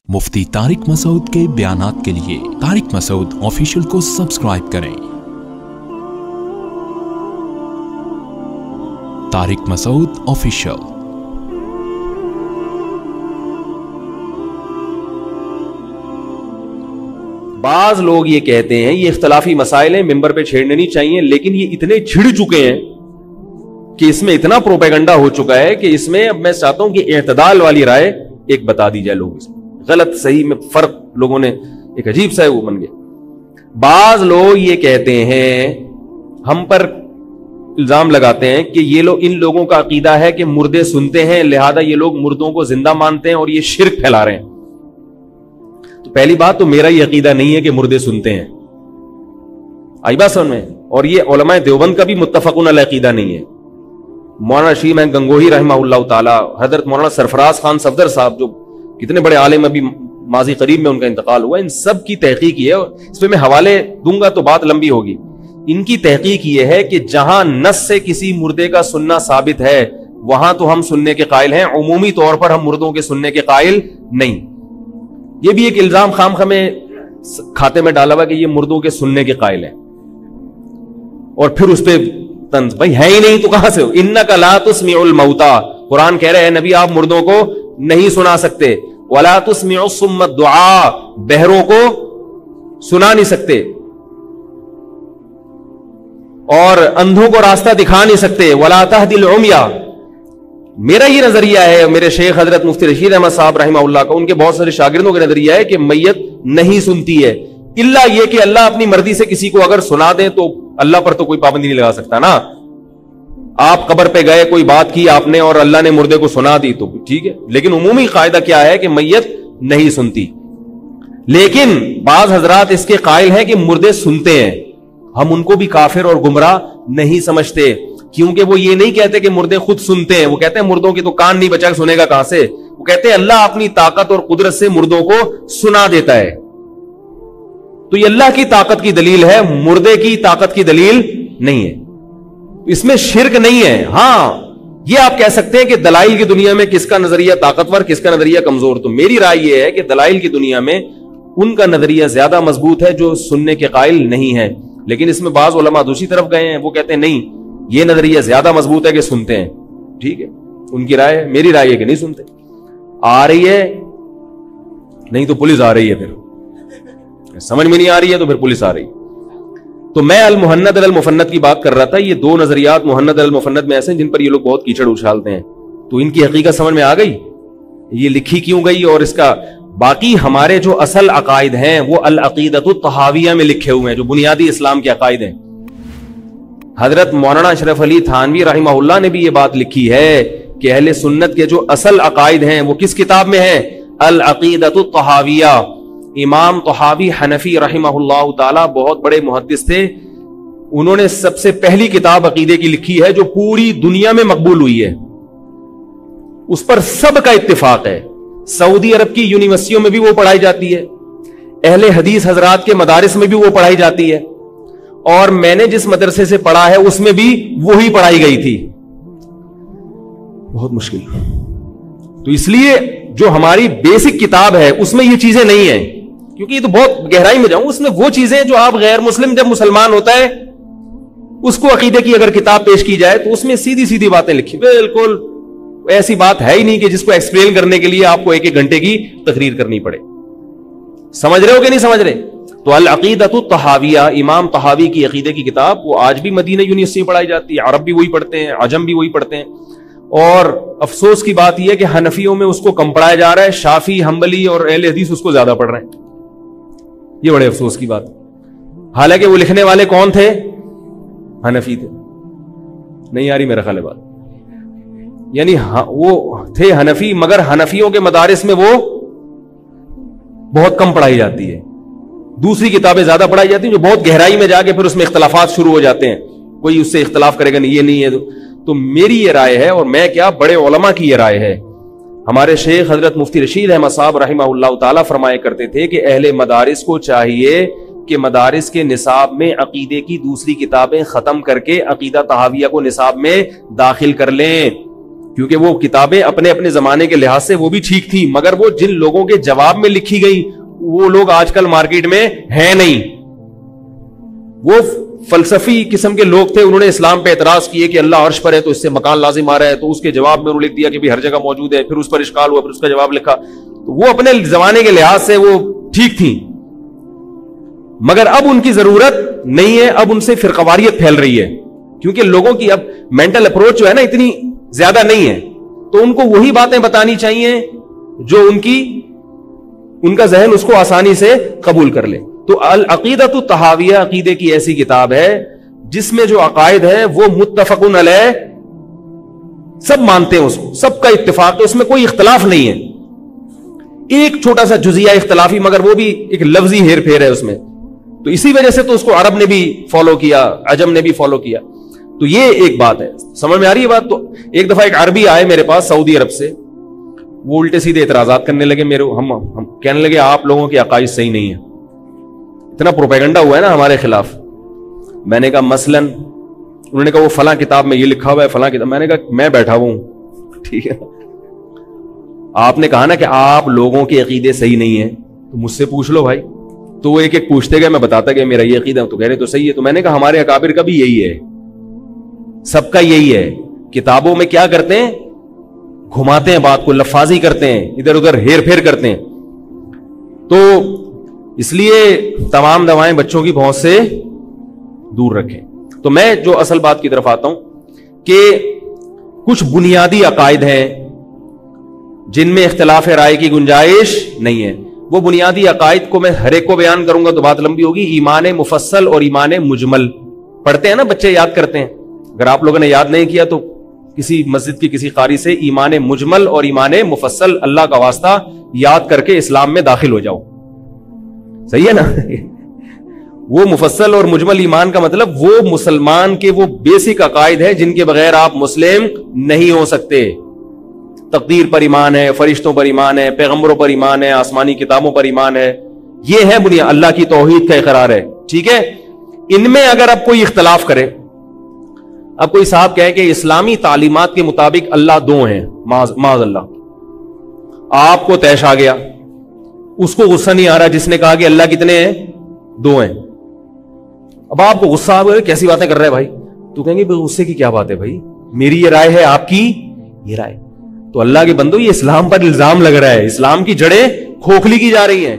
मुफ्ती तारिक मसूद के बयानात के लिए तारिक मसूद ऑफिशियल को सब्सक्राइब करें। तारिक मसूद ऑफिशियल। बाज लोग ये कहते हैं ये इख्तलाफी मसाइल हैं, मिंबर पे छेड़ने नहीं चाहिए, लेकिन ये इतने छिड़ चुके हैं कि इसमें इतना प्रोपेगेंडा हो चुका है कि इसमें अब मैं चाहता हूं कि इत्तेदाल वाली राय एक बता दी जाए। लोग गलत सही में फर्क लोगों ने एक अजीब सा वो बन गया। बाज लोग ये कहते हैं, हम पर इल्जाम लगाते हैं कि ये लोग, इन लोगों का अकीदा है कि मुर्दे सुनते हैं, लिहाजा ये लोग मुर्दों को जिंदा मानते हैं और ये शिर्क फैला रहे हैं। तो पहली बात तो मेरा ये अकीदा नहीं है कि मुर्दे सुनते हैं, आई बात समझ में। और ये उलमाए देवबंद का भी मुत्तफकुन अलैह अकीदा नहीं है। मौलाना शीम गंगोही रहमहुल्लाह ताला, हजरत मौलाना सरफराज खान सफदर साहब जो कितने बड़े आलिम, अभी माजी करीब में उनका इंतकाल हुआ, इन सब की तहकीक ये है, इस पर मैं हवाले दूंगा तो बात लंबी होगी। इनकी तहकीक ये है कि जहां नस से किसी मुर्दे का सुनना साबित है वहां तो हम सुनने के कायल हैं, उमूमी तौर पर हम मुर्दों के सुनने के कायल नहीं। ये भी एक इल्जाम खामखा में खाते में डाला हुआ कि ये मुर्दों के सुनने के कायल है, और फिर उस पर तंज, भाई है ही नहीं तो कहां से हो। इन्नका ला तुस्मिउल मौता, कुरान कह रहे हैं नबी आप मुर्दों को नहीं सुना सकते। वला तुस्मिउ सुम्म दुआ, बहरों को सुना नहीं सकते, और अंधों को रास्ता दिखा नहीं सकते। वला तहदिल उम्या, मेरा ये नजरिया है, मेरे शेख हजरत मुफ्ती रशीद अहमद साहब रहमहुल्लाह का, उनके बहुत सारे शागिर्दों का नजरिया है कि मैयत नहीं सुनती है, इल्ला ये कि अल्लाह अपनी मर्जी से किसी को अगर सुना दे तो अल्लाह पर तो कोई पाबंदी नहीं लगा सकता ना। आप कब्र पे गए, कोई बात की आपने और अल्लाह ने मुर्दे को सुना दी तो ठीक है, लेकिन उमूमी कायदा क्या है कि मैयत नहीं सुनती। लेकिन बाज हजरात इसके कायल हैं कि मुर्दे सुनते हैं, हम उनको भी काफिर और गुमराह नहीं समझते, क्योंकि वो ये नहीं कहते कि मुर्दे खुद सुनते हैं। वो कहते हैं मुर्दों की तो कान नहीं बचा, सुनेगा कहां से। वो कहते हैं अल्लाह अपनी ताकत और कुदरत से मुर्दों को सुना देता है। तो ये अल्लाह की ताकत की दलील है, मुर्दे की ताकत की दलील नहीं है। इसमें शिर्क नहीं है। हां, ये आप कह सकते हैं कि दलाइल की दुनिया में किसका नजरिया ताकतवर, किसका नजरिया कमजोर। तो मेरी राय यह है कि दलाइल की दुनिया में उनका नजरिया ज्यादा मजबूत है जो सुनने के कायल नहीं है। लेकिन इसमें बाज उलमा दूसरी तरफ गए हैं, वो कहते हैं नहीं, ये नजरिया ज्यादा मजबूत है कि सुनते हैं। ठीक है, उनकी राय, मेरी राय है कि नहीं सुनते। आ रही है नहीं तो पुलिस आ रही है, फिर समझ में नहीं आ रही है तो फिर पुलिस आ रही है। तो मैं अल मुहन्नद अल मुफन्नद की बात कर रहा था। ये दो नजरियात मुहन्नद अल मुफन्नद में ऐसे हैं जिन पर ये लोग बहुत कीचड़ उछालते हैं। तो इनकी हकीकत समझ में आ गई, ये लिखी क्यों गई, और इसका बाकी हमारे जो असल अकायद हैं वो अल अकीदतुत तहाविया में लिखे हुए हैं, जो बुनियादी इस्लाम के अकायद हैं। हजरत मौलाना अशरफ अली थानवी रहमहुल्लाह ने भी ये बात लिखी है कि अहले सुन्नत के जो असल अकायद हैं वो किस किताब में है, अल अकीदतुत तहाविया। इमाम तहावी हनफी रहमहुल्लाह ताला बहुत बड़े मुहद्दिस थे, उन्होंने सबसे पहली किताब अकीदे की लिखी है जो पूरी दुनिया में मकबूल हुई है, उस पर सबका इत्तिफाक है। सऊदी अरब की यूनिवर्सिटियों में भी वो पढ़ाई जाती है, अहले हदीस हजरात के मदारिस में भी वो पढ़ाई जाती है, और मैंने जिस मदरसे से पढ़ा है उसमें भी वही पढ़ाई गई थी। बहुत मुश्किल। तो इसलिए जो हमारी बेसिक किताब है उसमें ये चीजें नहीं है, क्योंकि ये तो बहुत गहराई में जाऊं, उसमें वो चीजें जो आप गैर मुस्लिम जब मुसलमान होता है उसको अकीदे की अगर किताब पेश की जाए तो उसमें सीधी सीधी बातें लिखी, बिल्कुल ऐसी बात है ही नहीं कि जिसको एक्सप्लेन करने के लिए आपको एक एक घंटे की तकरीर करनी पड़े। समझ रहे हो कि नहीं समझ रहे। तो अल अकीदतुत तहाविया, इमाम तहावी की अकीदे की किताब, वो आज भी मदीना यूनिवर्सिटी में पढ़ाई जाती है, अरब भी वही पढ़ते हैं, अजम भी वही पढ़ते हैं। और अफसोस की बात यह है कि हनफियों में उसको कम पढ़ाया जा रहा है, शाफी, हम्बली और अहले हदीस उसको ज्यादा पढ़ रहे हैं। ये बड़े अफसोस की बात। हालांकि वो लिखने वाले कौन थे, हनफी थे। नहीं आ रही मेरा ख्याल है बात, यानी वो थे हनफी, मगर हनफियों के मदारिस में वो बहुत कम पढ़ाई जाती है, दूसरी किताबें ज्यादा पढ़ाई जाती हैं जो बहुत गहराई में जाके फिर उसमें इख्तलाफात शुरू हो जाते हैं, कोई उससे इख्तलाफ करेगा नहीं, ये नहीं है। तो मेरी ये राय है, और मैं क्या, बड़े उलमा की ये राय है। हमारे शेख हजरत मुफ्ती रशीद अहमद साहब रहमहुल्लाह ताला फरमाया करते थे कि अहले मदारिस को चाहिए कि मदारिस के निसाब में अकीदे की दूसरी किताबें खत्म करके अकीदा तहाविया को निसाब में दाखिल कर लें, کیونکہ وہ کتابیں اپنے اپنے زمانے کے لحاظ سے وہ بھی ٹھیک تھی، مگر وہ جن لوگوں کے جواب میں لکھی گئی وہ لوگ آج کل مارکیٹ میں ہیں نہیں. وہ فلسفی قسم کے لوگ تھے، انہوں نے اسلام پہ اعتراض کیے کہ اللہ عرش پر ہے تو اس سے مکان لازم آ رہا ہے، تو اس کے جواب میں انہوں نے لکھ دیا کہ بھی ہر جگہ موجود ہے، پھر اس پر اشکال ہوا، پھر اس کا جواب لکھا. تو وہ اپنے زمانے کے لحاظ سے وہ ٹھیک تھیں، مگر اب ان کی ضرورت نہیں ہے. اب ان سے فرقواریت پھیل رہی ہے، کیونکہ لوگوں کی اب مینٹل اپروچ جو ہے نا اتنی زیادہ نہیں ہے، تو ان کو وہی باتیں بتانی چاہیے جو ان کا ذہن اس کو آسانی سے قبول کر لے. تو العقیدۃ الطحاویہ عقیدے کی ایسی کتاب ہے جس میں جو عقائد ہے وہ متفقن علیہ، سب مانتے ہیں اس کو، سب کا اتفاق ہے، اس میں کوئی اختلاف نہیں ہے. ایک چھوٹا سا جزیہ اختلافی، مگر وہ بھی ایک لفظی ہیر پھیر ہے اس میں، تو اسی وجہ سے تو اس کو عرب نے بھی فالو کیا، عجم نے بھی فالو کیا. تو یہ ایک بات ہے، سمجھ میں آ رہی ہے بات. تو ایک دفعہ ایک عربی آئے میرے پاس سعودی عرب سے، وہ الٹے سیدھے اعتراضات کرنے لگے میرے، ہم کہنے لگے آپ لوگوں کی عقائد صحیح نہیں ہے. اتنا پروپیگنڈا ہوا ہے نا ہمارے خلاف. میں نے کہا مثلاً، انہوں نے کہا وہ فلاں کتاب میں یہ لکھا ہوا ہے، فلاں کتاب. میں نے کہا میں بیٹھا ہوں، ٹھیک ہے، آپ نے کہا نا کہ آپ لوگوں کے عقیدے صحیح نہیں ہیں تو مجھ سے پوچھ لو بھائی. تو وہ ایک ایک پوچھتے گئے، میں بتاتا گیا میرا یہ عقیدہ، تو کہہ رہے تو صحیح ہے. تو میں نے کہا ہمارے اکابر کا بھی یہی ہے، سب کا یہی ہے. کتابوں میں کیا کرتے ہیں، گھماتے ہیں بات کو، لفاظی کرتے ہیں، ادھر ادھر ہیر پھیر کرتے ہیں. تو اس لیے تمام دوائیں بچوں کی پہنچ سے دور رکھیں. تو میں جو اصل بات کی طرف آتا ہوں کہ کچھ بنیادی عقائد ہیں جن میں اختلاف رائے کی گنجائش نہیں ہے. وہ بنیادی عقائد کو میں ہر ایک کو بیان کروں گا تو بات لمبی ہوگی. ایمان مفصل اور ایمان مجمل پڑھتے ہیں نا بچے، یاد کرتے ہیں. اگر آپ لوگوں نے یاد نہیں کیا تو کسی مسجد کی کسی قاری سے ایمان مجمل اور ایمان مفصل اللہ کا واسطہ یاد کر کے اسلام میں داخل ہو جاؤ. صحیح ہے نا؟ وہ مفصل اور مجمل ایمان کا مطلب وہ مسلمان کے وہ بیسک عقائد ہے جن کے بغیر آپ مسلم نہیں ہو سکتے. تقدیر پر ایمان ہے، فرشتوں پر ایمان ہے، پیغمبروں پر ایمان ہے، آسمانی کتابوں پر ایمان ہے. یہ ہے بنیاد، اللہ کی توحید کا اقرار ہے. ٹھیک ہے، ان میں اگر اب کوئی اختلاف کرے، اب کوئی صاحب کہے کہ اسلامی تعلیمات کے مطابق اللہ دو ہیں، معاذ اللہ، آپ کو طیش آ گیا، اس کو غصہ نہیں آ رہا جس نے کہا کہ اللہ کتنے ہیں، دو ہیں. اب آپ کو غصہ آ گیا، کیسی باتیں کر رہے ہیں بھائی؟ تو کہیں گے غصے کی کیا بات ہے بھائی، میری یہ رائے ہے، آپ کی یہ رائے. تو اللہ کے بندو، یہ اسلام پر الزام لگ رہا ہے، اسلام کی جڑیں کھوکھلی کی جا رہی ہیں.